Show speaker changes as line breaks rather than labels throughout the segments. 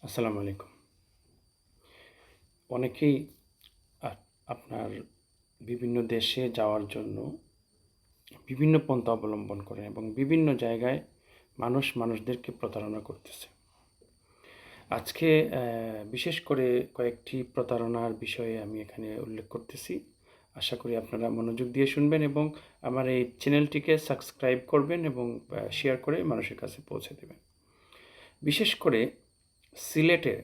আসসালামু আলাইকুম। অনেকেই আপনার বিভিন্ন দেশে যাওয়ার জন্য বিভিন্ন পন্থা অবলম্বন করে এবং বিভিন্ন জায়গায় মানুষদেরকে প্রতারণা করতেছে। আজকে বিশেষ করে কয়েকটি প্রতারণার বিষয়ে আমি এখানে উল্লেখ করতেছি। আশা করি আপনারা মনোযোগ দিয়ে শুনবেন এবং আমার এই চ্যানেলটিকে সাবস্ক্রাইব করবেন এবং শেয়ার করে মানুষের কাছে পৌঁছে দেবেন। বিশেষ করে সিলেটে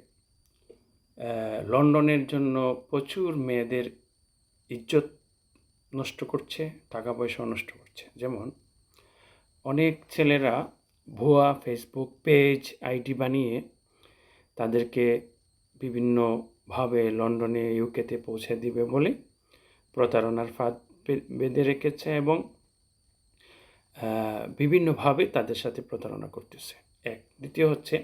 লন্ডনের জন্য প্রচুর মেয়েদের ইজ্জত নষ্ট করছে, টাকা পয়সাও নষ্ট করছে। যেমন অনেক ছেলেরা ভুয়া ফেসবুক পেজ, আইডি বানিয়ে তাদেরকে বিভিন্নভাবে লন্ডনে, ইউকেতে পৌঁছে দিবে বলে প্রতারণার ফাঁদ বেঁধে রেখেছে এবং বিভিন্নভাবে তাদের সাথে প্রতারণা করতেছে। দ্বিতীয় হচ্ছে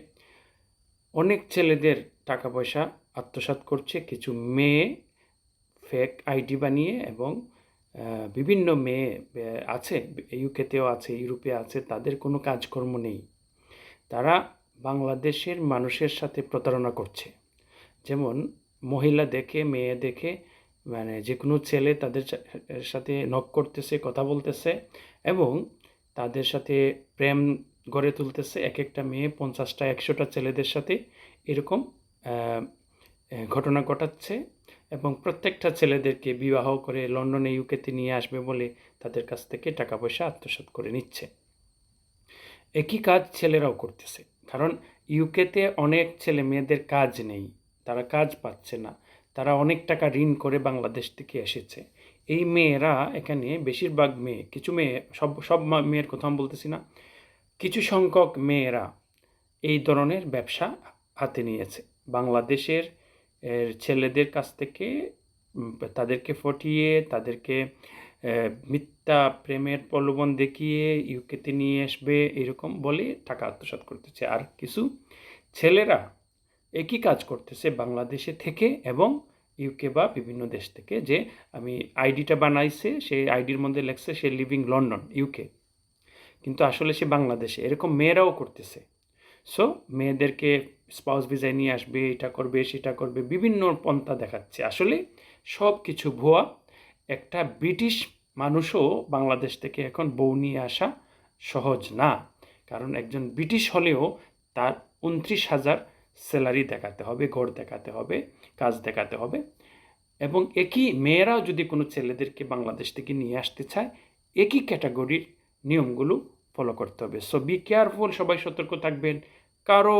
অনেক ছেলেদের টাকা পয়সা আত্মসাৎ করছে কিছু মেয়ে ফেক আইডি বানিয়ে এবং বিভিন্ন মেয়ে আছে, ইউকেতেও আছে, ইউরোপে আছে, তাদের কোনো কাজকর্ম নেই। তারা বাংলাদেশের মানুষের সাথে প্রতারণা করছে। যেমন মহিলা দেখে, মেয়ে দেখে মানে যে কোনো ছেলে তাদের সাথে নক করতেছে, কথা বলতেছে এবং তাদের সাথে প্রেম গড়ে তুলতেছে। এক একটা মেয়ে 50টা 100টা ছেলেদের সাথে এরকম ঘটনা ঘটাচ্ছে এবং প্রত্যেকটা ছেলেদেরকে বিবাহ করে লন্ডনে, ইউকেতে নিয়ে আসবে বলে তাদের কাছ থেকে টাকা পয়সা আত্মসাৎ করে নিচ্ছে। একই কাজ ছেলেরাও করতেছে, কারণ ইউকেতে অনেক ছেলে মেয়েদের কাজ নেই, তারা কাজ পাচ্ছে না, তারা অনেক টাকা ঋণ করে বাংলাদেশ থেকে এসেছে। এই মেয়েরা এখানে বেশিরভাগ মেয়ে, কিছু মেয়ে, সব সব মেয়ের কথা আমি বলতেছি না, কিছু সংখ্যক মেয়েরা এই ধরনের ব্যবসা হাতে নিয়েছে। বাংলাদেশের ছেলেদের কাছ থেকে তাদেরকে ফটিয়ে, তাদেরকে মিথ্যা প্রেমের প্রলোভন দেখিয়ে ইউকেতে নিয়ে আসবে এরকম বলে টাকা আত্মসাৎ করতেছে। আর কিছু ছেলেরা একই কাজ করতেছে বাংলাদেশে থেকে এবং ইউকে বা বিভিন্ন দেশ থেকে, যে আমি আইডিটা বানাইছে, সেই আইডির মধ্যে লেখছে সে লিভিং লন্ডন, ইউকে, কিন্তু আসলে সে বাংলাদেশে। এরকম মেয়েরাও করতেছে। সো মেয়েদেরকে স্পাউস ভিসায় নিয়ে আসবে, এটা করবে, সেটা করবে, বিভিন্ন পন্থা দেখাচ্ছে। আসলে সব কিছু ভুয়া। একটা ব্রিটিশ মানুষও বাংলাদেশ থেকে এখন বউ নিয়ে আসা সহজ না, কারণ একজন ব্রিটিশ হলেও তার 29,000 স্যালারি দেখাতে হবে, ঘর দেখাতে হবে, কাজ দেখাতে হবে। এবং একই মেয়েরাও যদি কোনো ছেলেদেরকে বাংলাদেশ থেকে নিয়ে আসতে চায়, একই ক্যাটাগরির নিয়মগুলো ফলো করতে হবে। সো বি কেয়ারফুল, সবাই সতর্ক থাকবেন। কারো